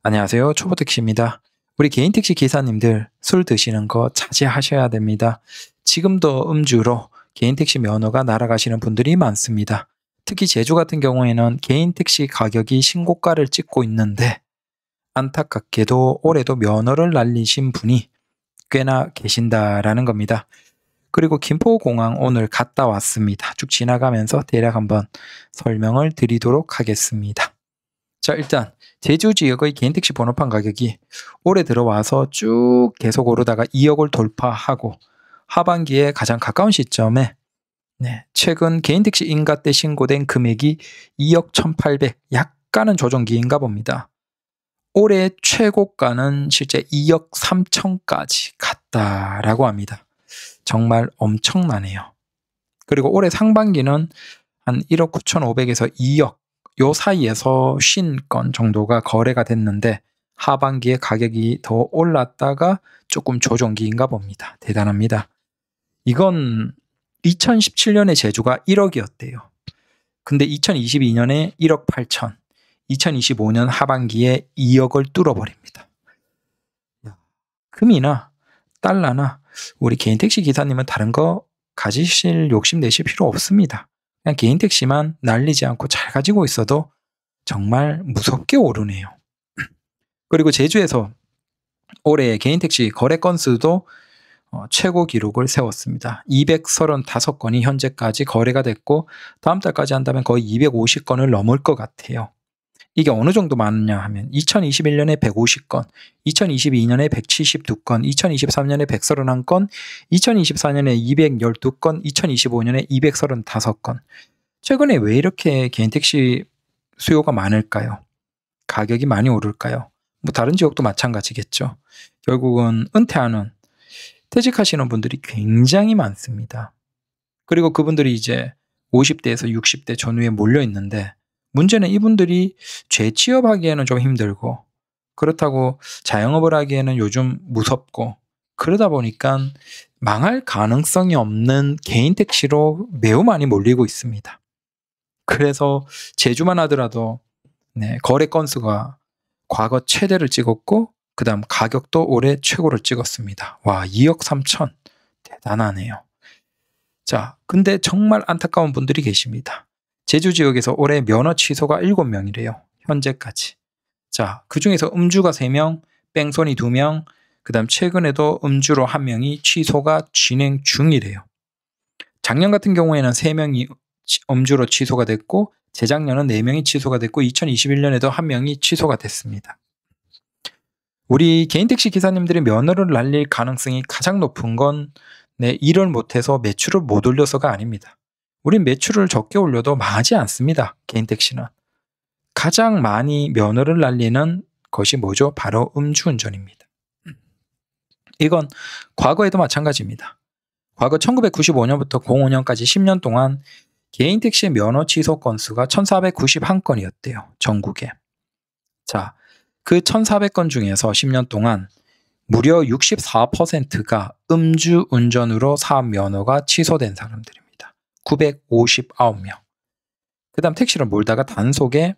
안녕하세요. 초보택시입니다. 우리 개인 택시 기사님들 술 드시는 거 자제하셔야 됩니다. 지금도 음주로 개인 택시 면허가 날아가시는 분들이 많습니다. 특히 제주 같은 경우에는 개인 택시 가격이 신고가를 찍고 있는데 안타깝게도 올해도 면허를 날리신 분이 꽤나 계신다라는 겁니다. 그리고 김포공항 오늘 갔다 왔습니다. 쭉 지나가면서 대략 한번 설명을 드리도록 하겠습니다. 자, 일단 제주 지역의 개인택시 번호판 가격이 올해 들어와서 쭉 계속 오르다가 2억을 돌파하고 하반기에 가장 가까운 시점에 최근 개인택시 인가 때 신고된 금액이 2억 1,800, 약간은 조정기인가 봅니다. 올해 최고가는 실제 2억 3천까지 갔다라고 합니다. 정말 엄청나네요. 그리고 올해 상반기는 한 1억 9,500에서 2억 요 사이에서 50건 정도가 거래가 됐는데 하반기에 가격이 더 올랐다가 조금 조정기인가 봅니다. 대단합니다. 이건 2017년에 제주가 1억이었대요. 근데 2022년에 1억 8천, 2025년 하반기에 2억을 뚫어버립니다. 금이나 달러나 우리 개인 택시 기사님은 다른 거 가지실 욕심 내실 필요 없습니다. 그냥 개인 택시만 날리지 않고 잘 가지고 있어도 정말 무섭게 오르네요. 그리고 제주에서 올해 개인 택시 거래 건수도 최고 기록을 세웠습니다. 235건이 현재까지 거래가 됐고 다음 달까지 한다면 거의 250건을 넘을 것 같아요. 이게 어느 정도 많냐 하면 2021년에 150건, 2022년에 172건, 2023년에 131건, 2024년에 212건, 2025년에 235건. 최근에 왜 이렇게 개인택시 수요가 많을까요? 가격이 많이 오를까요? 뭐 다른 지역도 마찬가지겠죠. 결국은 은퇴하는, 퇴직하시는 분들이 굉장히 많습니다. 그리고 그분들이 이제 50대에서 60대 전후에 몰려 있는데 문제는 이분들이 재취업하기에는 좀 힘들고 그렇다고 자영업을 하기에는 요즘 무섭고 그러다 보니까 망할 가능성이 없는 개인 택시로 매우 많이 몰리고 있습니다. 그래서 제주만 하더라도 거래 건수가 과거 최대를 찍었고 그 다음 가격도 올해 최고를 찍었습니다. 와, 2억 3천 대단하네요. 자, 근데 정말 안타까운 분들이 계십니다. 제주 지역에서 올해 면허 취소가 7명이래요. 현재까지. 자, 그 중에서 음주가 3명, 뺑소니 2명, 그 다음 최근에도 음주로 1명이 취소가 진행 중이래요. 작년 같은 경우에는 3명이 음주로 취소가 됐고 재작년은 4명이 취소가 됐고 2021년에도 1명이 취소가 됐습니다. 우리 개인택시 기사님들이 면허를 날릴 가능성이 가장 높은 건 일을 못해서 매출을 못 올려서가 아닙니다. 우린 매출을 적게 올려도 망하지 않습니다. 개인택시는. 가장 많이 면허를 날리는 것이 뭐죠? 바로 음주운전입니다. 이건 과거에도 마찬가지입니다. 과거 1995년부터 05년까지 10년 동안 개인택시의 면허 취소 건수가 1,491건이었대요. 전국에. 자, 그 1,400건 중에서 10년 동안 무려 64%가 음주운전으로 사업 면허가 취소된 사람들입니다. 959명. 그 다음 택시를 몰다가 단속에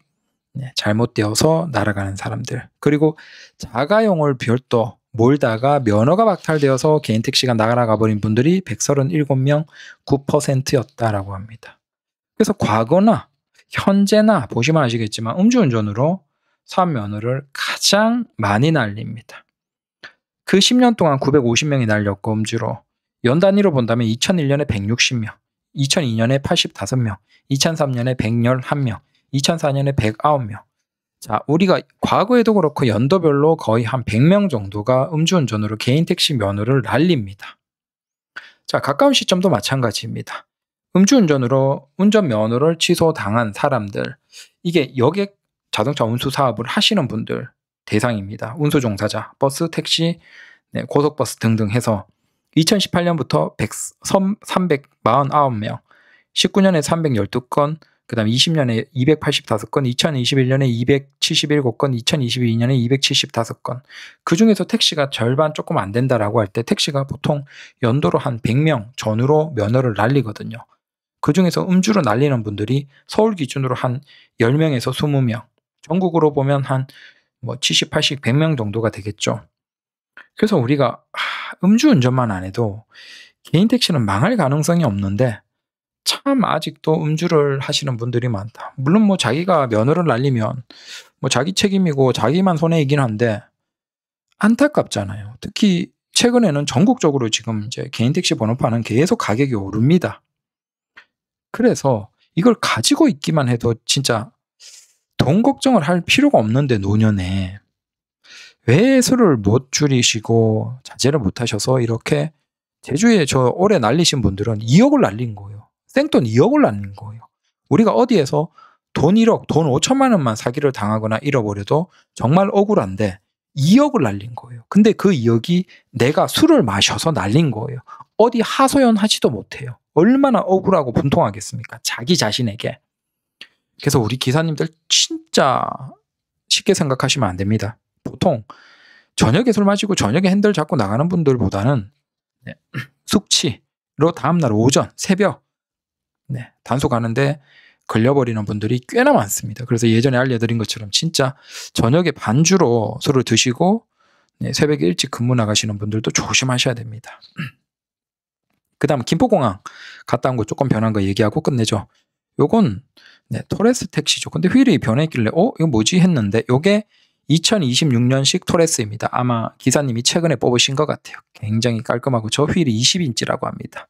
잘못되어서 날아가는 사람들. 그리고 자가용을 별도 몰다가 면허가 박탈되어서 개인택시가 날아가 버린 분들이 137명, 9%였다라고 합니다. 그래서 과거나 현재나 보시면 아시겠지만 음주운전으로 사업 면허를 가장 많이 날립니다. 그 10년 동안 950명이 날렸고 음주로 연 단위로 본다면 2001년에 160명, 2002년에 85명, 2003년에 111명, 2004년에 109명. 자, 우리가 과거에도 그렇고 연도별로 거의 한 100명 정도가 음주운전으로 개인택시 면허를 날립니다. 자, 가까운 시점도 마찬가지입니다. 음주운전으로 운전면허를 취소당한 사람들, 이게 여객 자동차 운수 사업을 하시는 분들 대상입니다. 운수종사자, 버스, 택시, 고속버스 등등 해서 2018년부터 349명, 19년에 312건, 그 다음 20년에 285건, 2021년에 277건, 2022년에 275건. 그 중에서 택시가 절반 조금 안 된다라고 할 때 택시가 보통 연도로 한 100명 전후로 면허를 날리거든요. 그 중에서 음주로 날리는 분들이 서울 기준으로 한 10명에서 20명, 전국으로 보면 한 뭐 70, 80, 100명 정도가 되겠죠. 그래서 우리가 음주운전만 안 해도 개인 택시는 망할 가능성이 없는데 참 아직도 음주를 하시는 분들이 많다. 물론 뭐 자기가 면허를 날리면 뭐 자기 책임이고 자기만 손해이긴 한데 안타깝잖아요. 특히 최근에는 전국적으로 지금 이제 개인 택시 번호판은 계속 가격이 오릅니다. 그래서 이걸 가지고 있기만 해도 진짜 돈 걱정을 할 필요가 없는데 노년에 왜 술을 못 줄이시고 자제를 못 하셔서 이렇게 제주에 저 올해 날리신 분들은 2억을 날린 거예요. 생돈 2억을 날린 거예요. 우리가 어디에서 돈 1억, 돈 5천만 원만 사기를 당하거나 잃어버려도 정말 억울한데 2억을 날린 거예요. 근데 그 2억이 내가 술을 마셔서 날린 거예요. 어디 하소연하지도 못해요. 얼마나 억울하고 분통하겠습니까? 자기 자신에게. 그래서 우리 기사님들 진짜 쉽게 생각하시면 안 됩니다. 보통 저녁에 술 마시고 저녁에 핸들 잡고 나가는 분들보다는 숙취로 다음날 오전, 새벽 단속 가는데 걸려버리는 분들이 꽤나 많습니다. 그래서 예전에 알려드린 것처럼 진짜 저녁에 반주로 술을 드시고 새벽에 일찍 근무 나가시는 분들도 조심하셔야 됩니다. 그 다음 김포공항 갔다 온 거 조금 변한 거 얘기하고 끝내죠. 요건 토레스 택시죠. 근데 휠이 변했길래 이거 뭐지 했는데 요게 2026년식 토레스입니다. 아마 기사님이 최근에 뽑으신 것 같아요. 굉장히 깔끔하고 저 휠이 20인치라고 합니다.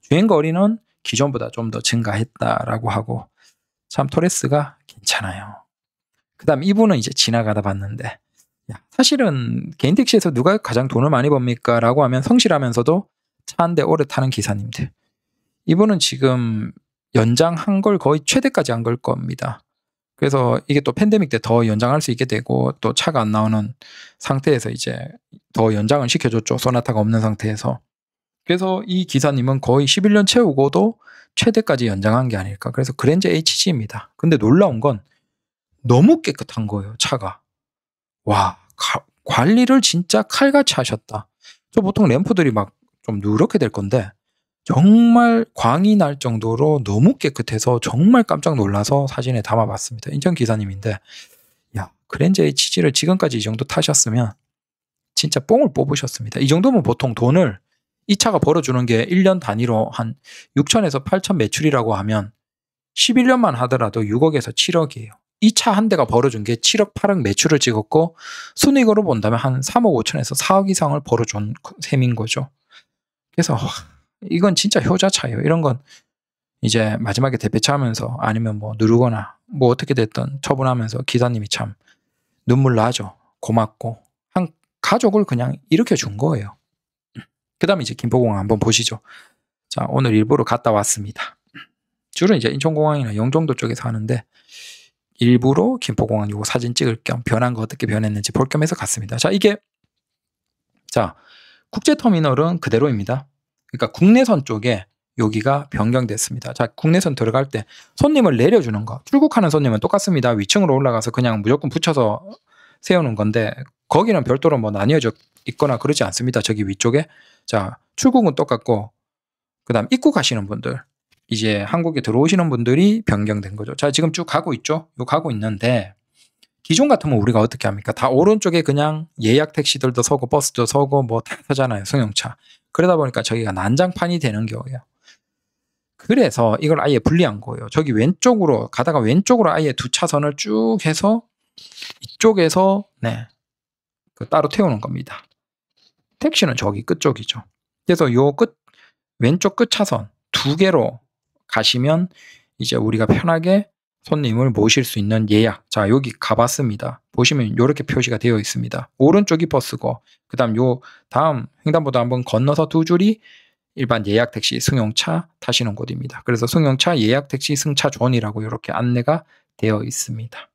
주행거리는 기존보다 좀 더 증가했다라고 하고 참 토레스가 괜찮아요. 그 다음 이분은 이제 지나가다 봤는데 사실은 개인 택시에서 누가 가장 돈을 많이 법니까? 라고 하면 성실하면서도 차 한 대 오래 타는 기사님들. 이분은 지금 연장한 걸 거의 최대까지 한 걸 겁니다. 그래서 이게 또 팬데믹 때 더 연장할 수 있게 되고 또 차가 안 나오는 상태에서 이제 더 연장을 시켜줬죠. 소나타가 없는 상태에서. 그래서 이 기사님은 거의 11년 채우고도 최대까지 연장한 게 아닐까. 그래서 그랜저 HG입니다. 근데 놀라운 건 너무 깨끗한 거예요. 차가. 와, 관리를 진짜 칼같이 하셨다. 저 보통 램프들이 막 좀 누렇게 될 건데 정말 광이 날 정도로 너무 깨끗해서 정말 깜짝 놀라서 사진에 담아봤습니다. 인천 기사님인데 그랜저 HG를 지금까지 이 정도 타셨으면 진짜 뽕을 뽑으셨습니다. 이 정도면 보통 돈을 이 차가 벌어주는 게 1년 단위로 한 6천에서 8천 매출이라고 하면 11년만 하더라도 6억에서 7억이에요. 이 차 한 대가 벌어준 게 7억, 8억 매출을 찍었고 순이익으로 본다면 한 3억 5천에서 4억 이상을 벌어준 셈인 거죠. 그래서 이건 진짜 효자차예요. 이런 건 이제 마지막에 대폐차 하면서 아니면 뭐 누르거나 뭐 어떻게 됐든 처분하면서 기사님이 참 눈물 나죠. 고맙고 한 가족을 그냥 일으켜 준 거예요. 그 다음에 이제 김포공항 한번 보시죠. 자, 오늘 일부러 갔다 왔습니다. 주로 이제 인천공항이나 영종도 쪽에서 하는데 일부러 김포공항 요거 사진 찍을 겸 변한 거 어떻게 변했는지 볼 겸 해서 갔습니다. 자, 이게 국제터미널은 그대로입니다. 그러니까 국내선 쪽에 여기가 변경됐습니다. 자, 국내선 들어갈 때 손님을 내려주는 거. 출국하는 손님은 똑같습니다. 위층으로 올라가서 그냥 무조건 붙여서 세우는 건데 거기는 별도로 뭐 나뉘어져 있거나 그러지 않습니다. 저기 위쪽에. 자, 출국은 똑같고 그 다음 입국하시는 분들 이제 한국에 들어오시는 분들이 변경된 거죠. 자, 지금 쭉 가고 있죠. 요 가고 있는데 기존 같으면 우리가 어떻게 합니까? 다 오른쪽에 그냥 예약 택시들도 서고 버스도 서고 뭐 다 서잖아요. 승용차. 그러다 보니까 저기가 난장판이 되는 거예요. 그래서 이걸 아예 분리한 거예요. 저기 왼쪽으로 가다가 왼쪽으로 아예 두 차선을 쭉 해서 이쪽에서 따로 태우는 겁니다. 택시는 저기 끝쪽이죠. 그래서 요 왼쪽 끝 차선 두 개로 가시면 이제 우리가 편하게 손님을 모실 수 있는 예약. 자, 여기 가봤습니다. 보시면 이렇게 표시가 되어 있습니다. 오른쪽이 버스고 그 다음 다음 횡단보도 한번 건너서 두 줄이 일반 예약 택시 승용차 타시는 곳입니다. 그래서 승용차 예약 택시 승차 존이라고 이렇게 안내가 되어 있습니다.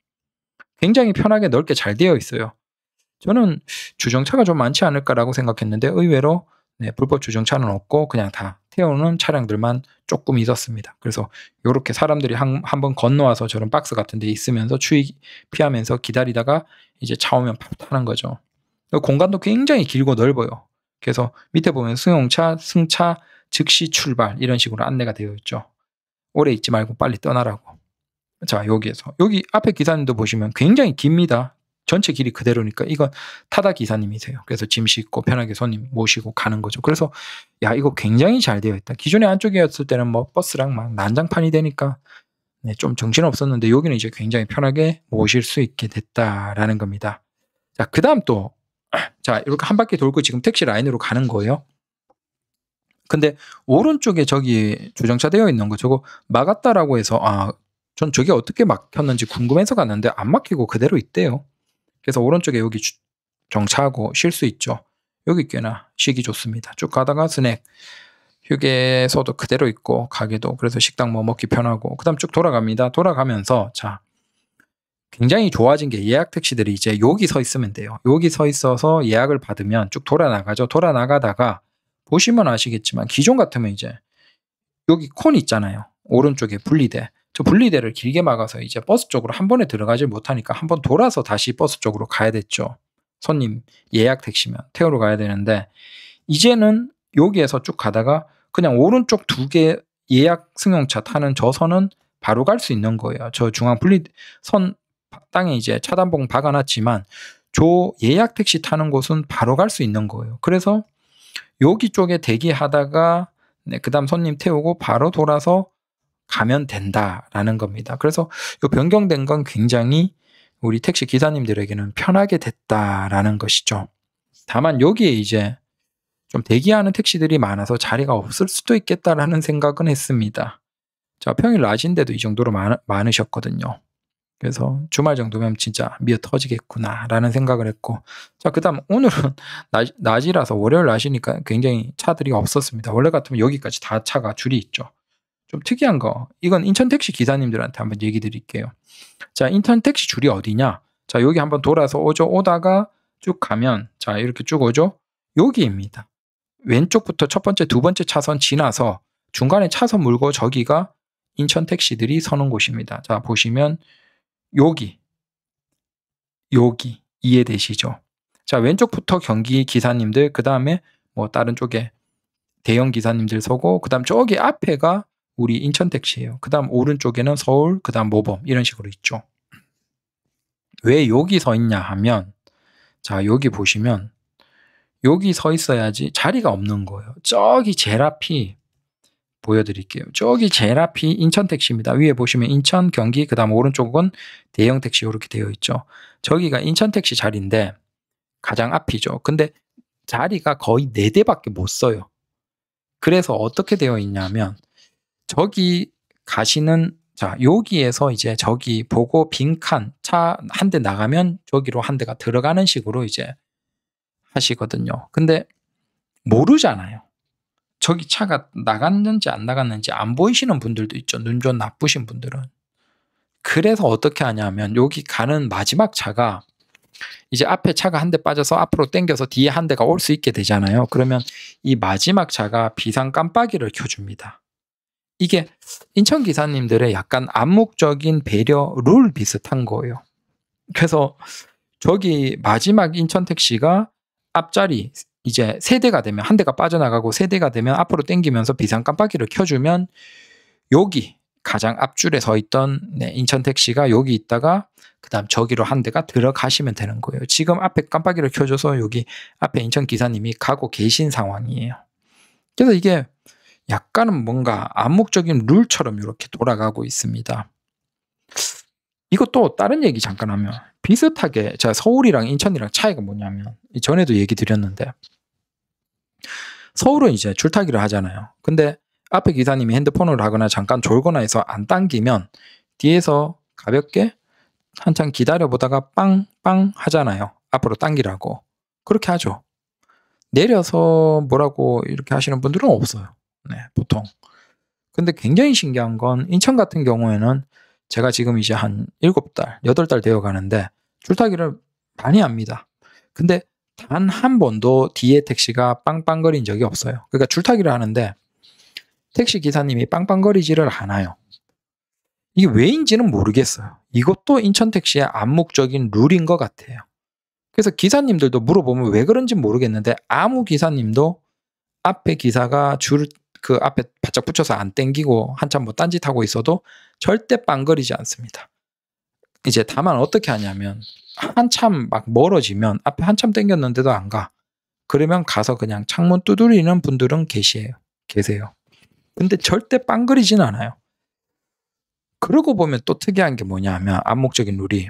굉장히 편하게 넓게 잘 되어 있어요. 저는 주정차가 좀 많지 않을까라고 생각했는데 의외로 불법 주정차는 없고 그냥 다 태우는 차량들만 조금 있었습니다. 그래서 이렇게 사람들이 한번 건너와서 저런 박스 같은 데 있으면서 추위 피하면서 기다리다가 이제 차 오면 바로 타는 거죠. 공간도 굉장히 길고 넓어요. 그래서 밑에 보면 승용차, 승차, 즉시 출발 이런 식으로 안내가 되어 있죠. 오래 있지 말고 빨리 떠나라고. 자, 여기 앞에 기사님도 보시면 굉장히 깁니다. 전체 길이 그대로니까 이건 타다 기사님이세요. 그래서 짐 싣고 편하게 손님 모시고 가는 거죠. 그래서 야, 이거 굉장히 잘 되어 있다. 기존에 안쪽이었을 때는 뭐 버스랑 막 난장판이 되니까 네, 좀 정신없었는데 여기는 이제 굉장히 편하게 모실 수 있게 됐다라는 겁니다. 자, 그다음 또 자, 이렇게 한 바퀴 돌고 지금 택시 라인으로 가는 거예요. 근데 오른쪽에 저기 주정차 되어 있는 거 저거 막았다라고 해서 전 저게 어떻게 막혔는지 궁금해서 갔는데 안 막히고 그대로 있대요. 그래서 오른쪽에 여기 정차하고 쉴 수 있죠. 여기 꽤나 쉬기 좋습니다. 쭉 가다가 스낵 휴게소도 그대로 있고 가게도 그래서 식당 뭐 먹기 편하고 그다음 쭉 돌아갑니다. 돌아가면서 자, 굉장히 좋아진 게 예약 택시들이 이제 여기 서 있으면 돼요. 여기 서 있어서 예약을 받으면 쭉 돌아 나가죠. 돌아 나가다가 보시면 아시겠지만 기존 같으면 이제 여기 콘 있잖아요. 오른쪽에 분리대. 저 분리대를 길게 막아서 이제 버스 쪽으로 한 번에 들어가질 못하니까 한 번 돌아서 다시 버스 쪽으로 가야 됐죠. 손님 예약 택시면 태우러 가야 되는데 이제는 여기에서 쭉 가다가 그냥 오른쪽 2개 예약 승용차 타는 저 선은 바로 갈 수 있는 거예요. 저 중앙 분리선 땅에 이제 차단봉 박아놨지만 저 예약 택시 타는 곳은 바로 갈 수 있는 거예요. 그래서 여기 쪽에 대기하다가 네, 그다음 손님 태우고 바로 돌아서 가면 된다라는 겁니다. 그래서 이 변경된 건 굉장히 우리 택시 기사님들에게는 편하게 됐다라는 것이죠. 다만 여기에 이제 좀 대기하는 택시들이 많아서 자리가 없을 수도 있겠다라는 생각은 했습니다. 자, 평일 낮인데도 이 정도로 많으셨거든요. 그래서 주말 정도면 진짜 미어 터지겠구나라는 생각을 했고 자, 그다음 오늘은 낮이라서 월요일 낮이니까 굉장히 차들이 없었습니다. 원래 같으면 여기까지 다 차가 줄이 있죠. 좀 특이한 거 이건 인천 택시 기사님들한테 한번 얘기 드릴게요. 자, 인천 택시 줄이 어디냐? 자, 여기 한번 돌아서 오다가 쭉 가면 자, 이렇게 쭉 오죠? 여기입니다. 왼쪽부터 첫 번째, 두 번째 차선 지나서 중간에 차선 물고 저기가 인천 택시들이 서는 곳입니다. 자, 보시면 여기 이해되시죠? 자, 왼쪽부터 경기 기사님들 그 다음에 뭐 다른 쪽에 대형 기사님들 서고 그 다음 저기 앞에가 우리 인천 택시예요. 그 다음 오른쪽에는 서울 그 다음 모범 이런 식으로 있죠. 왜 여기 서 있냐 하면 자, 여기 보시면 여기 서 있어야지 자리가 없는 거예요. 저기 제일 앞이 보여드릴게요. 저기 제일 앞이 인천 택시입니다. 위에 보시면 인천, 경기, 그 다음 오른쪽은 대형 택시 이렇게 되어 있죠. 저기가 인천 택시 자리인데 가장 앞이죠. 근데 자리가 거의 4대밖에 못 써요. 그래서 어떻게 되어 있냐면 저기 가시는 자, 여기에서 이제 저기 보고 빈칸 차 한 대 나가면 저기로 한 대가 들어가는 식으로 이제 하시거든요. 근데 모르잖아요. 저기 차가 나갔는지 안 나갔는지 안 보이시는 분들도 있죠. 눈 좀 나쁘신 분들은. 그래서 어떻게 하냐면 여기 가는 마지막 차가 이제 앞에 차가 한 대 빠져서 앞으로 당겨서 뒤에 한 대가 올 수 있게 되잖아요. 그러면 이 마지막 차가 비상 깜빡이를 켜줍니다. 이게 인천 기사님들의 약간 암묵적인 배려 룰 비슷한 거예요. 그래서 저기 마지막 인천 택시가 앞자리 이제 3대가 되면 한 대가 빠져나가고 3대가 되면 앞으로 당기면서 비상 깜빡이를 켜주면 여기 가장 앞줄에 서 있던 인천 택시가 여기 있다가 그 다음 저기로 한 대가 들어가시면 되는 거예요. 지금 앞에 깜빡이를 켜줘서 여기 앞에 인천 기사님이 가고 계신 상황이에요. 그래서 이게 약간은 뭔가 암묵적인 룰처럼 이렇게 돌아가고 있습니다. 이것도 다른 얘기 잠깐 하면 비슷하게 제가 서울이랑 인천이랑 차이가 뭐냐면 전에도 얘기 드렸는데 서울은 이제 줄타기를 하잖아요. 근데 앞에 기사님이 핸드폰을 하거나 잠깐 졸거나 해서 안 당기면 뒤에서 가볍게 한참 기다려보다가 빵빵 하잖아요. 앞으로 당기라고. 그렇게 하죠. 내려서 뭐라고 이렇게 하시는 분들은 없어요. 네, 보통. 근데 굉장히 신기한 건 인천 같은 경우에는 제가 지금 이제 한 7달, 8달 되어 가는데 줄타기를 많이 합니다. 근데 단 한 번도 뒤에 택시가 빵빵거린 적이 없어요. 그러니까 줄타기를 하는데 택시 기사님이 빵빵거리지를 않아요. 이게 왜인지는 모르겠어요. 이것도 인천 택시의 암묵적인 룰인 것 같아요. 그래서 기사님들도 물어보면 왜 그런지 모르겠는데 아무 기사님도 앞에 기사가 줄 그 앞에 바짝 붙여서 안 땡기고 한참 뭐 딴짓하고 있어도 절대 빵거리지 않습니다. 이제 다만 어떻게 하냐면 한참 막 멀어지면 앞에 한참 당겼는데도 안 가. 그러면 가서 그냥 창문 두드리는 분들은 계세요. 근데 절대 빵거리진 않아요. 그러고 보면 또 특이한 게 뭐냐 하면 암묵적인 룰이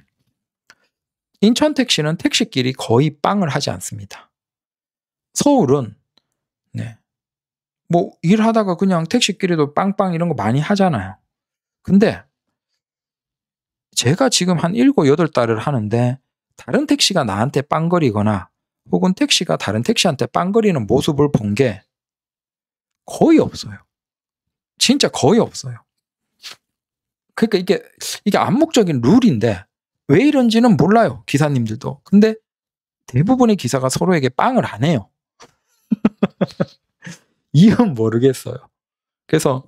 인천 택시는 택시끼리 거의 빵을 하지 않습니다. 서울은 네. 뭐 일하다가 그냥 택시끼리도 빵빵 이런 거 많이 하잖아요. 근데 제가 지금 한 7, 8달을 하는데 다른 택시가 나한테 빵거리거나 혹은 택시가 다른 택시한테 빵거리는 모습을 본 게 거의 없어요. 진짜 거의 없어요. 그러니까 이게 암묵적인 룰인데 왜 이런지는 몰라요. 기사님들도. 근데 대부분의 기사가 서로에게 빵을 안 해요. 이유는 모르겠어요. 그래서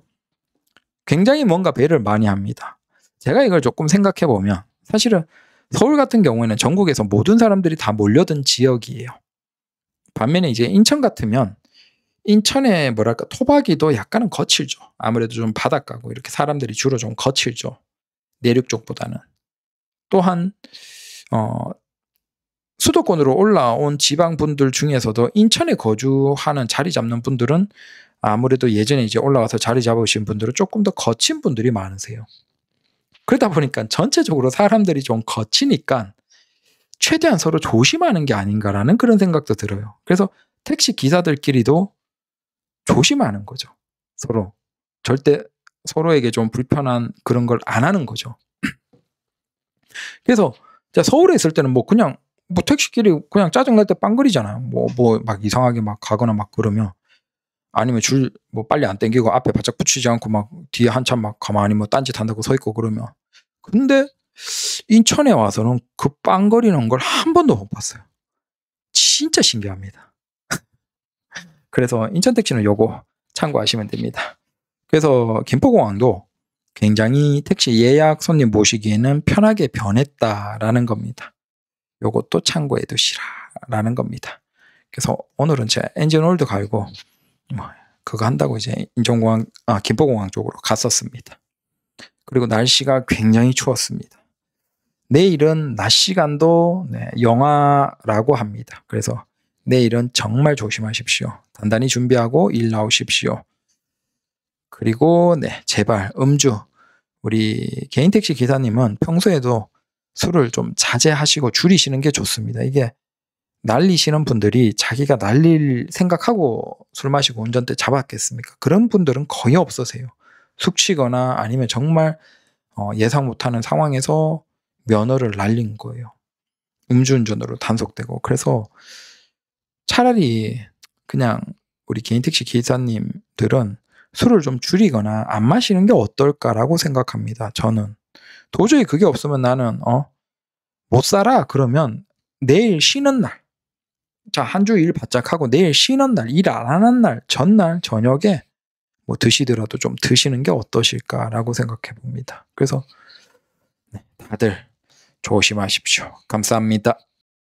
굉장히 뭔가 배를 많이 합니다. 제가 이걸 조금 생각해 보면 사실은 서울 같은 경우에는 전국에서 모든 사람들이 다 몰려든 지역이에요. 반면에 이제 인천 같으면 인천의 뭐랄까 토박이도 약간은 거칠죠. 아무래도 좀 바닷가고 이렇게 사람들이 주로 좀 거칠죠. 내륙 쪽보다는. 또한 수도권으로 올라온 지방 분들 중에서도 인천에 거주하는 자리 잡는 분들은 아무래도 예전에 이제 올라와서 자리 잡으신 분들은 조금 더 거친 분들이 많으세요. 그러다 보니까 전체적으로 사람들이 좀 거치니까 최대한 서로 조심하는 게 아닌가라는 그런 생각도 들어요. 그래서 택시 기사들끼리도 조심하는 거죠. 서로. 절대 서로에게 좀 불편한 그런 걸 안 하는 거죠. 그래서 서울에 있을 때는 뭐 그냥 뭐 택시끼리 그냥 짜증날 때 빵거리잖아요. 뭐 막 이상하게 막 가거나 막 그러면 아니면 줄 뭐 빨리 안 땡기고 앞에 바짝 붙이지 않고 막 뒤에 한참 막 가만히 뭐 딴짓 한다고 서 있고 그러면. 근데 인천에 와서는 그 빵거리는 걸 한 번도 못 봤어요. 진짜 신기합니다. 그래서 인천 택시는 요거 참고하시면 됩니다. 그래서 김포공항도 굉장히 택시 예약 손님 모시기에는 편하게 변했다라는 겁니다. 요것도 참고해 두시라라는 겁니다. 그래서 오늘은 제가 엔진오일도 갈고 뭐 그거 한다고 이제 김포공항 쪽으로 갔었습니다. 그리고 날씨가 굉장히 추웠습니다. 내일은 낮 시간도 영하라고 합니다. 그래서 내일은 정말 조심하십시오. 단단히 준비하고 일 나오십시오. 그리고 제발 음주. 우리 개인 택시 기사님은 평소에도 술을 좀 자제하시고 줄이시는 게 좋습니다. 이게 날리시는 분들이 자기가 날릴 생각하고 술 마시고 운전대 잡았겠습니까? 그런 분들은 거의 없으세요. 숙취거나 아니면 정말 예상 못하는 상황에서 면허를 날린 거예요. 음주운전으로 단속되고. 그래서 차라리 그냥 우리 개인 택시 기사님들은 술을 좀 줄이거나 안 마시는 게 어떨까라고 생각합니다. 저는. 도저히 그게 없으면 나는 못 살아. 그러면 내일 쉬는 날. 자, 한 주 일 바짝 하고 내일 쉬는 날, 일 안 하는 날, 전날 저녁에 뭐 드시더라도 좀 드시는 게 어떠실까라고 생각해 봅니다. 그래서 다들 조심하십시오. 감사합니다.